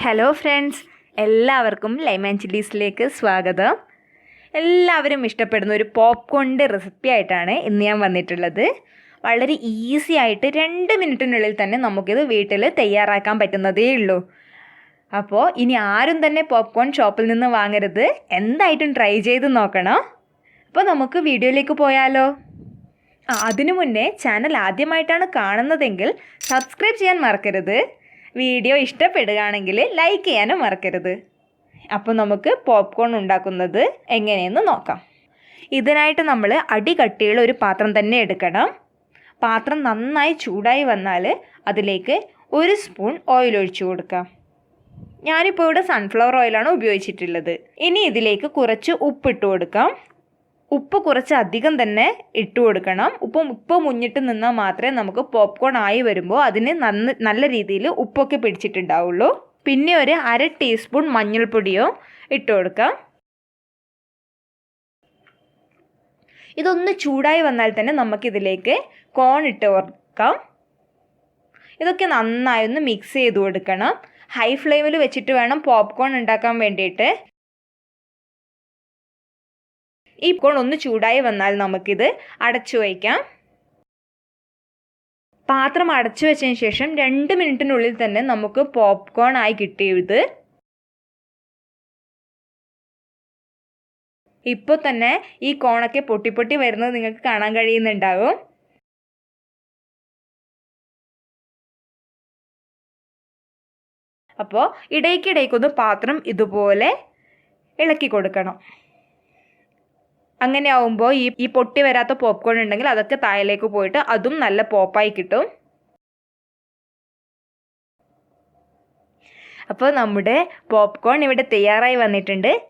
Hello friends, എല്ലാവർക്കും lime and ചില്ലീസിലേക്ക് സ്വാഗതം. എല്ലാവരും ഇഷ്ടപ്പെടുന്ന ഒരു പോപ്കോണിൻ്റെ റെസിപ്പി ആയിട്ടാണ് ഇന്ന് ഞാൻ വന്നിട്ടുള്ളത്. വളരെ ഈസി ആയിട്ട് 2 മിനിറ്റിനുള്ളിൽ തന്നെ നമുക്കിത് വീട്ടിൽ തയ്യാറാക്കാൻ പറ്റുന്നതേ ഉള്ളൂ. അപ്പോൾ ഇനി ആരും തന്നെ പോപ്കോൺ ഷോപ്പിൽ നിന്ന് വാങ്ങരുത്, എന്തായിട്ടും ട്രൈ ചെയ്ത് നോക്കണം. അപ്പോൾ നമുക്ക് വീഡിയോയിലേക്ക് പോയാലോ? അതിനു മുന്നേ ചാനൽ ആദ്യമായിട്ടാണ് കാണുന്നതെങ്കിൽ സബ്സ്ക്രൈബ് ചെയ്യാൻ മറക്കരുത്. വീഡിയോ ഇഷ്ടപ്പെടുകയാണെങ്കിൽ ലൈക്ക് ചെയ്യാനും മറക്കരുത്. അപ്പോൾ നമുക്ക് പോപ്കോൺ ഉണ്ടാക്കുന്നത് എങ്ങനെയെന്ന് നോക്കാം. ഇതിനായിട്ട് നമ്മൾ അടികട്ടിയുള്ള ഒരു പാത്രം തന്നെ എടുക്കണം. പാത്രം നന്നായി ചൂടായി വന്നാൽ അതിലേക്ക് 1 സ്പൂൺ ഓയിൽ ഒഴിച്ചു കൊടുക്കാം. ഞാനിപ്പോൾ ഇവിടെ സൺഫ്ലവർ ഓയിലാണ് ഉപയോഗിച്ചിട്ടുള്ളത്. ഇനി ഇതിലേക്ക് കുറച്ച് ഉപ്പിട്ട് കൊടുക്കാം. ഉപ്പ് കുറച്ച് അധികം തന്നെ ഇട്ട് കൊടുക്കണം. ഉപ്പ് മുന്നിട്ട് നിന്നാൽ മാത്രമേ നമുക്ക് പോപ്കോൺ ആയി വരുമ്പോൾ അതിന് നല്ല രീതിയിൽ ഉപ്പൊക്കെ പിടിച്ചിട്ടുണ്ടാവുള്ളൂ. പിന്നെ ഒരു 1/2 ടീസ്പൂൺ മഞ്ഞൾപ്പൊടിയോ ഇട്ട് കൊടുക്കാം. ഇതൊന്ന് ചൂടായി വന്നാൽ തന്നെ നമുക്കിതിലേക്ക് കോൺ ഇട്ട് കൊടുക്കാം. ഇതൊക്കെ നന്നായി ഒന്ന് മിക്സ് ചെയ്ത് കൊടുക്കണം. ഹൈ ഫ്ലെയിമിൽ വെച്ചിട്ട് വേണം പോപ്കോൺ ഉണ്ടാക്കാൻ വേണ്ടിയിട്ട്. ഈ കോൺ ഒന്ന് ചൂടായി വന്നാൽ നമുക്കിത് അടച്ചു വയ്ക്കാം. പാത്രം അടച്ചു വെച്ചതിന് ശേഷം 2 മിനിറ്റിനുള്ളിൽ തന്നെ നമുക്ക് പോപ്കോൺ ആയി കിട്ടിയത്. ഇപ്പോൾ തന്നെ ഈ കോണൊക്കെ പൊട്ടി വരുന്നത് നിങ്ങൾക്ക് കാണാൻ കഴിയുന്നുണ്ടാകും. അപ്പോൾ ഇടയ്ക്കിടയ്ക്കൊന്ന് പാത്രം ഇതുപോലെ ഇളക്കി കൊടുക്കണം. അങ്ങനെ ആവുമ്പോൾ ഈ പൊട്ടി വരാത്ത പോപ്കോൺ ഉണ്ടെങ്കിൽ അതൊക്കെ താഴേക്ക് പോയിട്ട് അതും നല്ല പോപ്പായി കിട്ടും. അപ്പോൾ നമ്മുടെ പോപ്കോൺ ഇവിടെ തയ്യാറായി വന്നിട്ടുണ്ട്.